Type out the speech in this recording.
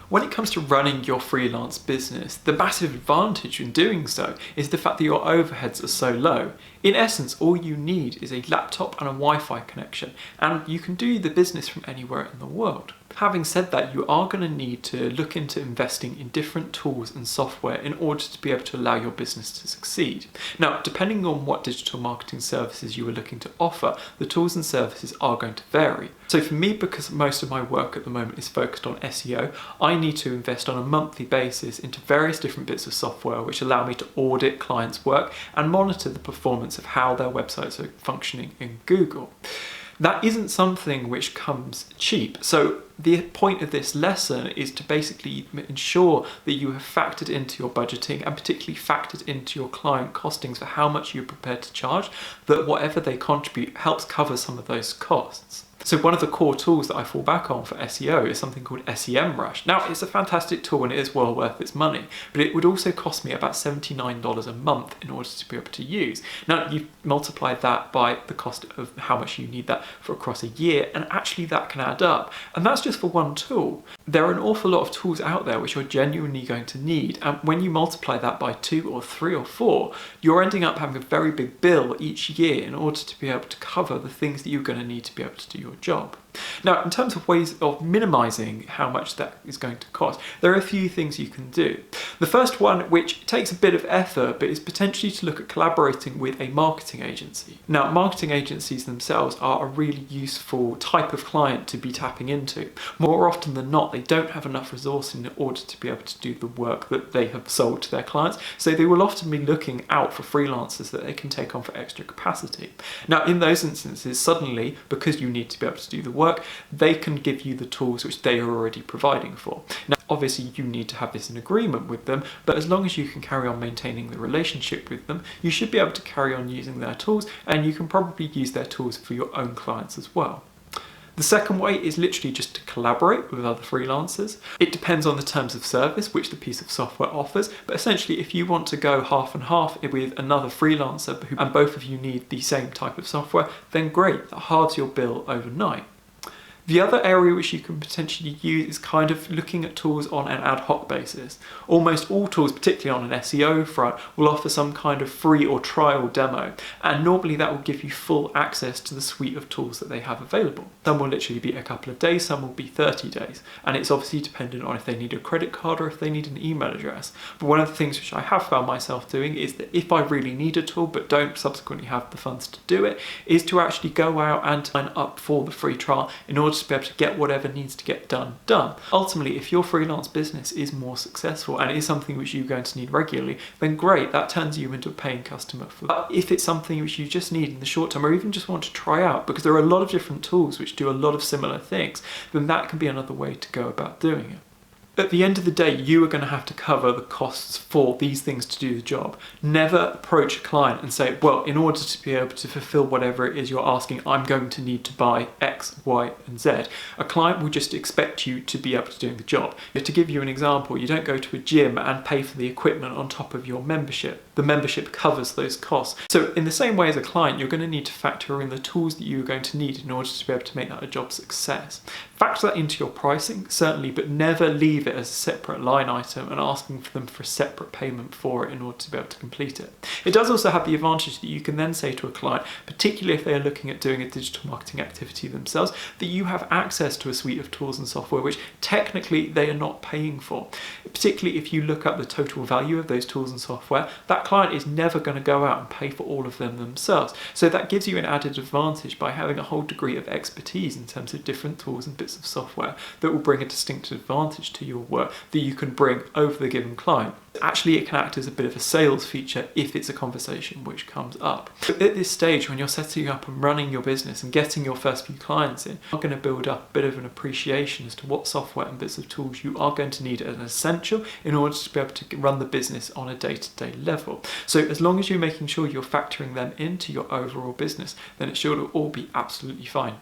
When it comes to running your freelance business, the massive advantage in doing so is the fact that your overheads are so low. In essence, all you need is a laptop and a Wi-Fi connection, and you can do the business from anywhere in the world. Having said that, you are going to need to look into investing in different tools and software in order to be able to allow your business to succeed. Now, depending on what digital marketing services you are looking to offer, the tools and services are going to vary. So for me, because most of my work at the moment is focused on SEO, I need to invest on a monthly basis into various different bits of software which allow me to audit clients' work and monitor the performance of how their websites are functioning in Google. That isn't something which comes cheap. So the point of this lesson is to basically ensure that you have factored into your budgeting and particularly factored into your client costings for how much you're prepared to charge, that whatever they contribute helps cover some of those costs. So one of the core tools that I fall back on for SEO is something called SEMrush. Now, it's a fantastic tool and it is well worth its money, but it would also cost me about $79 a month in order to be able to use. Now, you multiply that by the cost of how much you need that for across a year, and actually that can add up. And that's just for one tool. There are an awful lot of tools out there which you're genuinely going to need, and when you multiply that by 2 or 3 or 4, you're ending up having a very big bill each year in order to be able to cover the things that you're going to need to be able to do your job. Now, in terms of ways of minimizing how much that is going to cost, there are a few things you can do. The first one, which takes a bit of effort, but is potentially to look at collaborating with a marketing agency. Now, marketing agencies themselves are a really useful type of client to be tapping into. More often than not, they don't have enough resource in order to be able to do the work that they have sold to their clients, so they will often be looking out for freelancers that they can take on for extra capacity. Now, in those instances, suddenly, because you need to be able to do the work, they can give you the tools which they are already providing for. Now, obviously you need to have this in agreement with them, but as long as you can carry on maintaining the relationship with them, you should be able to carry on using their tools, and you can probably use their tools for your own clients as well. The second way is literally just to collaborate with other freelancers. It depends on the terms of service which the piece of software offers, but essentially if you want to go half and half with another freelancer and both of you need the same type of software, then great, that halves your bill overnight. The other area which you can potentially use is kind of looking at tools on an ad hoc basis. Almost all tools, particularly on an SEO front, will offer some kind of free or trial demo, and normally that will give you full access to the suite of tools that they have available. Some will literally be a couple of days, some will be 30 days, and it's obviously dependent on if they need a credit card or if they need an email address. But one of the things which I have found myself doing is that if I really need a tool but don't subsequently have the funds to do it, is to actually go out and sign up for the free trial in order to be able to get whatever needs to get done. Ultimately, if your freelance business is more successful and it is something which you're going to need regularly, then great, that turns you into a paying customer. But if it's something which you just need in the short term, or even just want to try out, because there are a lot of different tools which do a lot of similar things, then that can be another way to go about doing it. At the end of the day, you are going to have to cover the costs for these things to do the job. Never approach a client and say, well, in order to be able to fulfill whatever it is you're asking, I'm going to need to buy X, Y, and Z. A client will just expect you to be able to do the job. To give you an example, you don't go to a gym and pay for the equipment on top of your membership. The membership covers those costs. So in the same way as a client, you're going to need to factor in the tools that you're going to need in order to be able to make that a job success. Factor that into your pricing, certainly, but never leave it as a separate line item and asking for them for a separate payment for it in order to be able to complete it. It does also have the advantage that you can then say to a client, particularly if they are looking at doing a digital marketing activity themselves, that you have access to a suite of tools and software which technically they are not paying for. Particularly if you look up the total value of those tools and software, that client is never going to go out and pay for all of them themselves. So that gives you an added advantage by having a whole degree of expertise in terms of different tools and bits of software that will bring a distinct advantage to your work that you can bring over the given client. Actually, it can act as a bit of a sales feature if it's a conversation which comes up. But at this stage, when you're setting up and running your business and getting your first few clients in, you're going to build up a bit of an appreciation as to what software and bits of tools you are going to need as an essential in order to be able to run the business on a day-to-day level. So as long as you're making sure you're factoring them into your overall business, then it should all be absolutely fine.